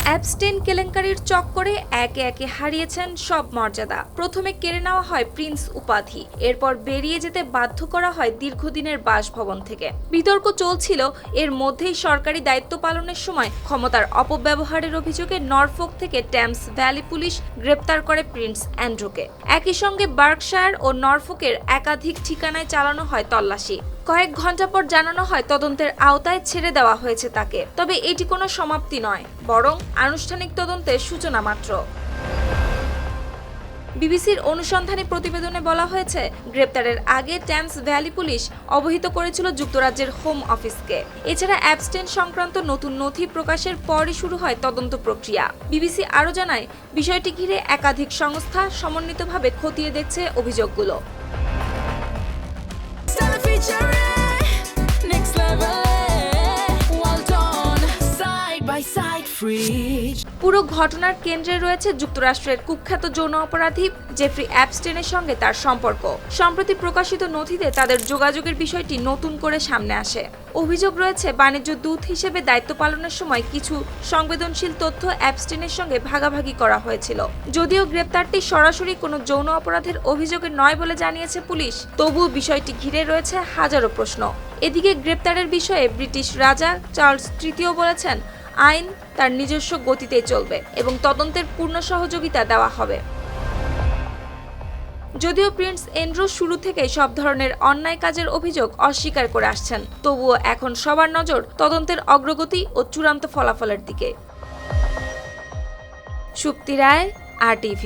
Epstein কেলেঙ্কারির চক্করে একে একে হারিয়েছেন সব মর্যাদা। প্রথমে কেড়ে নেওয়া হয় প্রিন্স উপাধি, এরপর বেরিয়ে যেতে বাধ্য করা হয় দীর্ঘদিনের বাসভবন থেকে। বিতর্ক চলছিল, এর মধ্যেই সরকারি দায়িত্ব পালনের সময় ক্ষমতার অপব্যবহারের অভিযোগে নরফোক থেকে টেমস ভ্যালি পুলিশ গ্রেপ্তার করে প্রিন্স অ্যান্ড্রুকে। একই সঙ্গে বার্কশায়ার ও নরফোকের একাধিক ঠিকানায় চালানো হয় তল্লাশি। কয়েক ঘন্টা পর জানানো হয় তদন্তের আওতায় ছেড়ে দেওয়া হয়েছে তাকে। তবে এটি কোনো সমাপ্তি নয়, বরং আনুষ্ঠানিক তদন্তের সূচনা মাত্র। বিবিসির অনুসন্ধানী প্রতিবেদনে বলা হয়েছে, গ্রেপ্তারের আগে টেমস ভ্যালি পুলিশ অবহিত করেছিল যুক্তরাজ্যের হোম অফিসকে। এছাড়া অ্যাপস্টেইন সংক্রান্ত নতুন নথি প্রকাশের পরই শুরু হয় তদন্ত প্রক্রিয়া। বিবিসি আরও জানায়, বিষয়টি ঘিরে একাধিক সংস্থা সমন্বিতভাবে খতিয়ে দেখছে অভিযোগগুলো। পুরো ঘটনার কেন্দ্রে রয়েছে যুক্তরাষ্ট্রের কুখ্যাত যৌন অপরাধী জেফ্রি অ্যাপস্টেইনের সঙ্গে তার সম্পর্ক। সম্প্রতি প্রকাশিত নথিতে তাদের যোগাযোগের বিষয়টি নতুন করে সামনে আসে। অভিযোগ রয়েছে, বাণিজ্য দূত হিসেবে দায়িত্ব পালনের সময় কিছু সংবেদনশীল তথ্য অ্যাপস্টেইনের সঙ্গে ভাগাভাগি করা হয়েছিল। যদিও গ্রেপ্তারটি সরাসরি কোনো যৌন অপরাধের অভিযোগে নয় বলে জানিয়েছে পুলিশ, তবুও বিষয়টি ঘিরে রয়েছে হাজারো প্রশ্ন। এদিকে গ্রেপ্তারের বিষয়ে ব্রিটিশ রাজা চার্লস তৃতীয় বলেছেন, আইন তার নিজস্ব গতিতে চলবে এবং তদন্তের পূর্ণ সহযোগিতা দেওয়া হবে। যদিও প্রিন্স অ্যান্ড্রু শুরু থেকেই সব ধরনের অন্যায় কাজের অভিযোগ অস্বীকার করে আসছেন, তবুও এখন সবার নজর তদন্তের অগ্রগতি ও চূড়ান্ত ফলাফলের দিকে। সুপ্তি রায়, RTV।